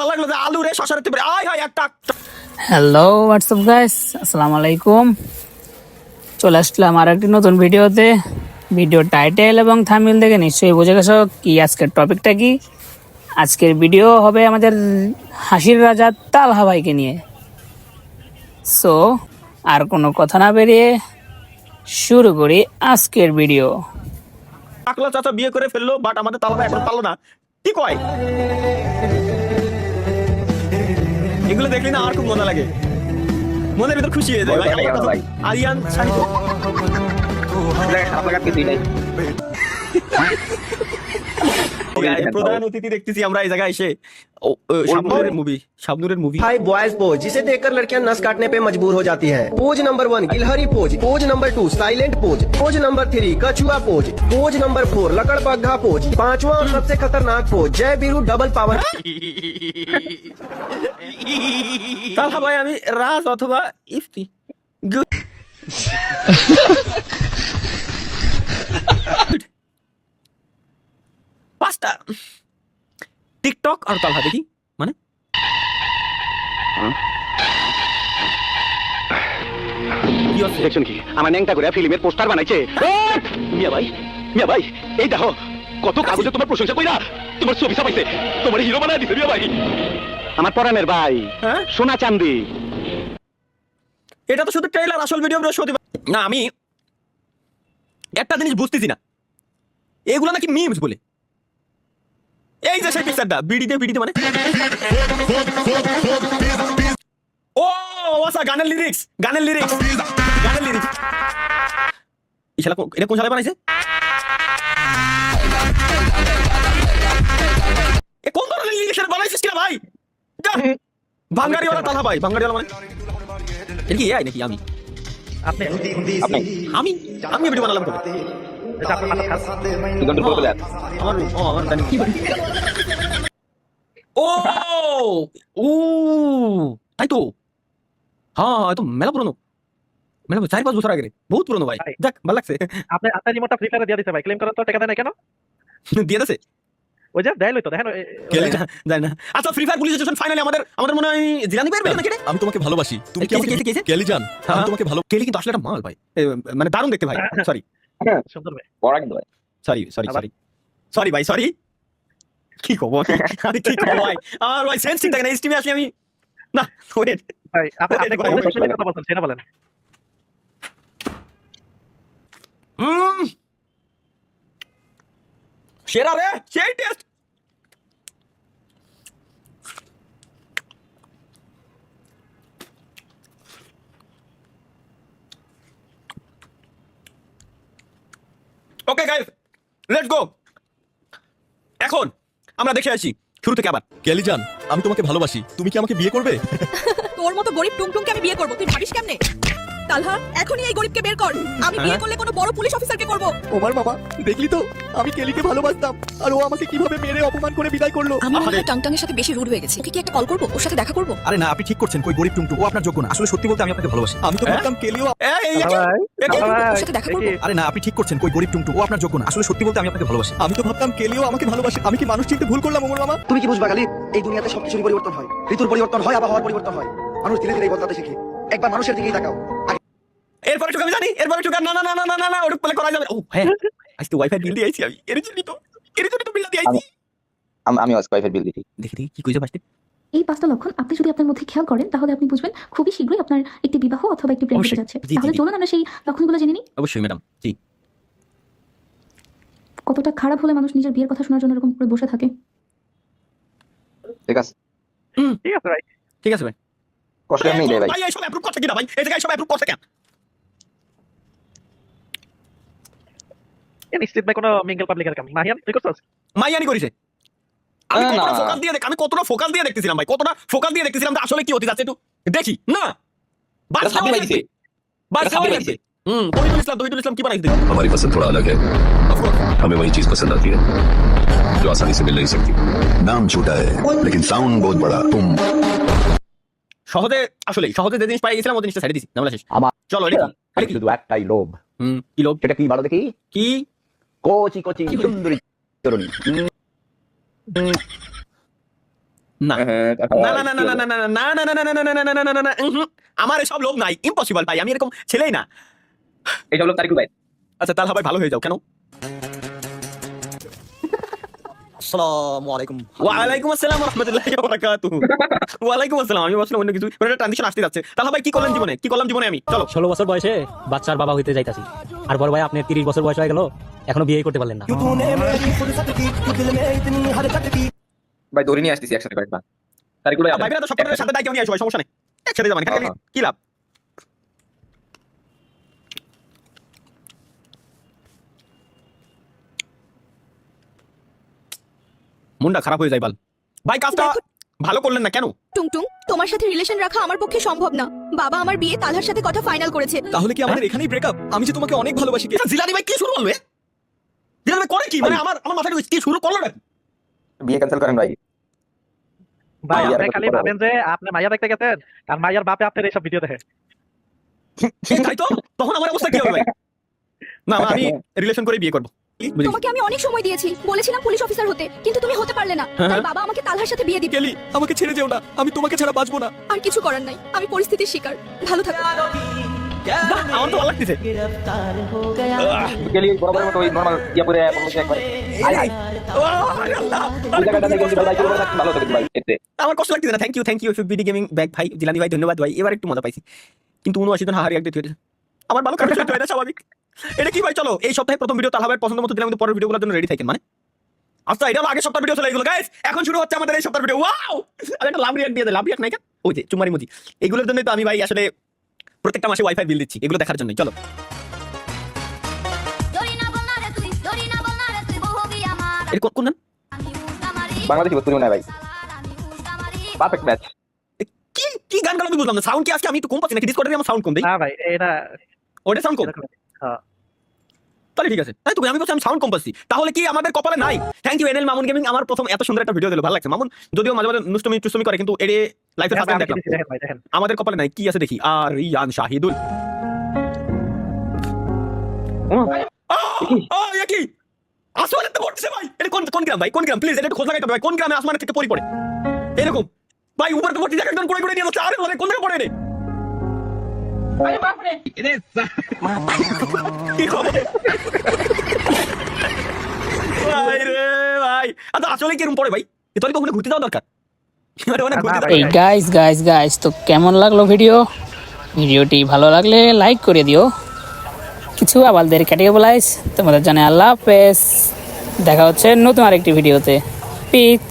ভালো লাগলো যে আলু রে শশা রে আয় হয় একটা। হ্যালো হোয়াটসঅ্যাপ গাইস, আসসালামু আলাইকুম। চলে আসলাম আর একটি নতুন ভিডিওতে। ভিডিও টাইটেল এবং থাম্বনেল দেখে নিশ্চয়ই বুঝে গেছো কি আজকের টপিকটা কি। আজকের ভিডিও হবে আমাদের হাসির রাজা তালহা ভাইকে নিয়ে। সো আর কোনো কথা না বেরিয়ে শুরু করি আজকের ভিডিও। টাকলা চাচা বিয়ে করে ফেললো, বাট আমাদের তালহা এখন পারলো না। কি কয় এগুলো দেখলি না আমার খুব মজা লাগে, মনের ভিতর খুশি হয়ে যায় ভাই। আরিয়ান সাহিত্য প্রধান অতিথি দেখতেছি আমরা এই জায়গায় এসে শাবনুরের মুভি। हाई बॉयज पोज, जिसे देखकर लड़कियां नस काटने पे मजबूर हो जाती हैं। पोज नंबर 1 गिलहरी pose, pose number 2 silent pose, pose number 3 कछुआ पोज, पोज नंबर 4 लकड़बग्घा पोज, पांचवा और सबसे खतरनाक पोज जय बीरू डबल पावर। তালহা ভাই আমি রাজ অথবা ইফতি পাঁচটা টিকটক আর তালহা দেখি মানে দেখছেন কি আমার ন্যাংটা করে ফিল্মের পোস্টার বানাইছে। মিয়া ভাই এই দেখো কত কাগজে তোমার প্রশংসা কইরা তোমার ছবি ছাপাইছে, তোমার হিরো বানায় দিছে মিয়া ভাই। আমার পরাণের ভাই হ্যাঁ সোনা চাঁদি। এটা তো শুধু ট্রেলার, আসল ভিডিও বৃহস্পতিবার না। আমি একটা জিনিস বুঝতেছি না, এগুলো নাকি মিমস বলে। এই যে সেই পিকচারটা বিডিতে মানে ও আচ্ছা গানের লিরিক্স ইশালা এটা কোন শালায় বানাইছে? এ কোন ধরনের লিরিক্স বানাইছিস কিনা ভাই? বাঙ্গারিওয়ালা তালহা ভাই, বাঙ্গারিওয়ালা মানে এটা কি এআই নাকি? আমি ভিডিও বানালাম কবে? ও ও তাই তো, হ্যাঁ তো মেলা পুরনো, 4-5 বছর আগে, বহুত পুরনো ভাই। যাক ভালো লাগছে। আপনার রিমোটটা ফ্রি ফায়ারে দিয়ে দিতে ভাই, ক্লেম করার তো টাকা দেয় না কেন? দিয়ে দিছে ওই যে দেয় লইতো দেখেন জানি না। আচ্ছা free fire police station finally আমাদের মনে হয় জিলানি বের নাকি রে? আমি তোমাকে ভালোবাসি, তুমি কি আমাকে কেলি জান? আমি তোমাকে ভালো কেলি কিন্তু আসলে একটা মাল ভাই, মানে দারুণ দেখতে ভাই। সরি সুন্দর ভাই, বড় কিন্তু ভাই। সরি ভাই সরি। কি কব আমি কি কব ভাই, আমার ভাই সেন্স ঠিক থাকে না। স্টিমে আসলে আমি না ওয়েট ভাই আপনি কোন বিষয়ে কথা বলছেন সেটা বলেন। সেরা রে, সেই test. Okay guys let's go. এখন আমরা দেখে আসি শুরু থেকে আবার। কেলি জান, আমি তোমাকে ভালোবাসি, তুমি কি আমাকে বিয়ে করবে? তোর মতো গরিব টুংটুংকে আমি বিয়ে করব, তুই ভাবিস কেমনে? তালহা এখনই এই গরিবকে বের কর। আমি বিয়ে করলে কোনো বড় পুলিশ অফিসারকে করব। ওমার বাবা, দেখলি তো আমি কেলিকে ভালোবাসতাম আর ও আমাকে কিভাবে মেরে অপমান করে বিদায় করলো। আমি মনে হয় টাংটাংয়ের সাথে বেশি রুড হয়ে গেছি। ওকে কি একটা কল করব, ওর সাথে দেখা করব? আরে না, আপনি ঠিক করছেন, কই গরিব টুংটুং, ও আপনার যোগ্য না। আসলে সত্যি বলতে আমি আপনাকে ভালোবাসি। আমি তো ভাবতাম কেলিও। ওর সাথে দেখা করব? আরে না, আপনি ঠিক করছেন, কই গরিব টুংটুং, ও আপনার যোগ্য না। আসলে সত্যি বলতে আমি আপনাকে ভালোবাসি। আমি তো ভাবতাম কেলিও আমাকে ভালোবাসে। আমি কি মানুষ চিনতে ভুল করলাম ওমর মামা? তুমি কি বুঝবা গালি, এই দুনিয়াতে সবকিছুরই পরিবর্তন হয়, ঋতুর পরিবর্তন হয়, আবহাওয়ার পরিবর্তন হয়। মানুষ ধীরে ধীরে বদলাতে শেখে। একবার মানুষের দিকেই তাকাও। এরপরে টুক আমি জানি, এরপরে টুক না না না না না না ওটা প্লে করা যাবে। ও হ্যাঁ আজকে ওয়াইফাই বিল দিয়ে আইছি আমি, এর জন্য তো বিল দিয়ে আইছি। আমি ওয়াইফাই বিল দিই। দেখি কি কইছে ফার্স্টে। এই 5টা লক্ষণ আপনি যদি আপনার মধ্যে খেয়াল করেন তাহলে আপনি বুঝবেন খুবই শীঘ্রই আপনার একটি বিবাহ অথবা একটি প্রেম হতে যাচ্ছে। তাহলে চলুন আমরা সেই লক্ষণগুলো জেনে নিই। অবশ্যই ম্যাডাম। জি। কতটা খারাপ হলে মানুষ নিজের বিয়ের কথা শোনার জন্য এরকম করে বসে থাকে। ঠিক আছে ভাই, ঠিক আছে ভাই। কষ্ট আমি দেই ভাই। ভাই এইসব অ্যাপ্রুভ করতে কি না ভাই, এই জায়গায় সব অ্যাপ্রুভ করতে কেন? এ নিশ্চিত ভাই কোনো মিঙ্গল পাবলিকের কাম। মাহিয়ান তুই করছস? মাইয়ানি করেছে। আমি কতটা ফোকাস দিয়ে দেখতেছিলাম ভাই, কতটা ফোকাস দিয়ে দেখতেছিলাম যে আসলে কি হতে যাচ্ছে একটু দেখি না। বাস সাথে বাইছে। তহিদুল ইসলাম কি বানাইছে? हमारी पसंद थोड़ा अलग है, हमें वही चीज पसंद आती है जो आसानी से मिल नहीं सकती। नाम छोटा है लेकिन साउंड बहुत बड़ा। तुम সহজে যে জিনিস পাই গেছিলাম, ওই জিনিসটা ছেড়ে দিছি। নামলা শেষ। চলো এটা শুধু একটাই লোভ। কি লোভ? এটা কি বলো দেখি? কি কোচি সুন্দরী তরুণী। না না না না না না না না না না না না না না না না না না না আমার এসব লোভ নাই, ইম্পসিবল ভাই, আমি এরকম ছেলেই না। এইসব লোক তারিকুল ভাই। আচ্ছা তাহলে ভাই ভালো হয়ে যাও। কেন? আসসালামু আলাইকুম। ওয়ালাইকুম আসসালাম ওয়া রাহমাতুল্লাহি ওয়া বারাকাতুহু। ওয়ালাইকুম আসসালাম। আমি ভাবছিলাম অন্য কিছু, একটা ট্রানজিশন আসতে যাচ্ছে। তাহলে ভাই কি করলেন জীবনে, কি করলাম জীবনে আমি? চলো। 16 বছর বয়সে বাচ্চার বাবা হইতে যাইতাছি, আর বড় ভাই আপনি 30 বছর বয়স হয়ে গেল, এখনো বিয়ে করতে পারলেন না। ভাই দড়ি নিয়ে আসতেছি একসাথে কয়েকবার। তারিকুল ভাই ভাই তো সবটার সাথে দায়িত্ব নিয়ে আসো ভাই, সমস্যা নেই, একসাথে যাবেন, কি লাভ? মুন্ডা খারাপ হয়ে যায় বাল। ভাই কাজটা ভালো করলেন না কেন? টুংটুং, তোমার সাথে রিলেশন রাখা আমার পক্ষে সম্ভব না। বাবা আমার বিয়ে তালহার সাথে কথা ফাইনাল করেছে। তাহলে কি আমাদের এখানেই ব্রেকআপ? আমি যে তোমাকে অনেক ভালোবাসি। এটা জিলানি ভাই কি শুরু করলো? জিলানি ভাই করে কি? মানে আমার মাথায় কি শুরু করলো না? বিয়ে ক্যান্সেল করেন ভাই। ভাই আপনি খালি ভাবেন যে আপনি মাইয়া দেখতে গেছেন আর মাইয়ার বাপে আপনার এইসব ভিডিও দেখে। তাই তো, তখন আমার অবস্থা কি হবে ভাই? না আমি রিলেশন করে বিয়ে করব। তোমাকে আমি অনেক সময় দিয়েছি, বলেছিলাম পুলিশ অফিসার হতে, কিন্তু তুমি হতে পারলে না। তাই বাবা আমাকে তালহার সাথে বিয়ে দিবে। কেলি, আমাকে ছেড়ে যেও না, আমি তোমাকে ছাড়া বাঁচবো না। আর কিছু করার নাই, আমি পরিস্থিতির শিকার। ভালো থাকো। আমার তো ভালো লাগতেছে। কেলি বরাবরের মতো ওই নরমাল ইয়া করে বলতে একবার আয় আয় এই জায়গাটা থেকে বলতে ভাই করে থাকতে ভালো থাকে ভাই এতে। আমার কষ্ট লাগতেছে না। Thank you BD gaming back ভাই, জিলানি ভাই ধন্যবাদ ভাই, এবার একটু মজা পাইছি। কিন্তু 79 জন হারিয়ে একটু আমার ভালো কাটছে, এটা স্বাভাবিক। এটা কি ভাই? চলো এই সপ্তাহে প্রথম ভিডিও তাহলে পছন্দ মতো দিলাম, কিন্তু পরের ভিডিওগুলোর জন্য রেডি থাকেন। মানে আচ্ছা এটা আগের সপ্তাহ ভিডিও চলে গেল গাইস, এখন শুরু হচ্ছে আমাদের এই সপ্তাহের ভিডিও। ওয়াও, আমি একটা লাভ রিয়াক্ট দিয়ে দিই। লাভ রিয়াক্ট নাই কেন? ওই যে চুমারি মুজি, এগুলোর জন্যই তো আমি ভাই আসলে প্রত্যেকটা মাসে ওয়াইফাই বিল দিচ্ছি, এগুলো দেখার জন্যই। চলো এর কোন গান? বাংলাদেশি ভোজপুরি মনে হয় ভাই, পারফেক্ট ম্যাচ। কি কি গান গান আমি বুঝলাম না। সাউন্ড কি আজকে আমি একটু কম পাচ্ছি নাকি? ডিসকর্ডে আমার সাউন্ড কম দেই। না ভাই এটা ওটা সাউন্ড কম? হ্যাঁ তাহলে ঠিক আছে। তাই তো আমি বলছি আমি সাউন্ড কম পাচ্ছি, তাহলে কি আমাদের কপালে নাই? Thank you NL Mamun gaming, আমার প্রথম এত সুন্দর একটা ভিডিও দিল, ভালো লাগছে। মামুন যদিও মাঝে মাঝে নুষ্টমি করে, কিন্তু এরে লাইফে ফার্স্ট টাইম দেখলাম। দেখেন ভাই দেখেন আমাদের কপালে নাই, কি আছে দেখি। আর রিয়ান শাহিদুল, কি আসমানের তো পড়ছে ভাই? এটা কোন গ্রাম ভাই? কোন গ্রাম? প্লিজ এটা একটু খোঁজ লাগাইতে হবে ভাই, কোন গ্রামে আসমানের থেকে পড়ে এরকম ভাই? উপরে তো পড়তে একদম করে নিয়ে যাচ্ছে। আরে ভাই কোন জায়গায় পড়ে রে? কি খবর ভাই রে ভাই? আচ্ছা আসলে কি এরকম পড়ে ভাই? তাহলে তো ওখানে ঘুরতে যাওয়া দরকার। এই গাইস তো কেমন লাগলো ভিডিওটি ভালো লাগলে লাইক করে দিও। কিছু আবালদের কেটে বলাইস তোমাদের জানে আল্লাহ হাফেজ। দেখা হচ্ছে নতুন আরেকটি ভিডিওতে। পিস।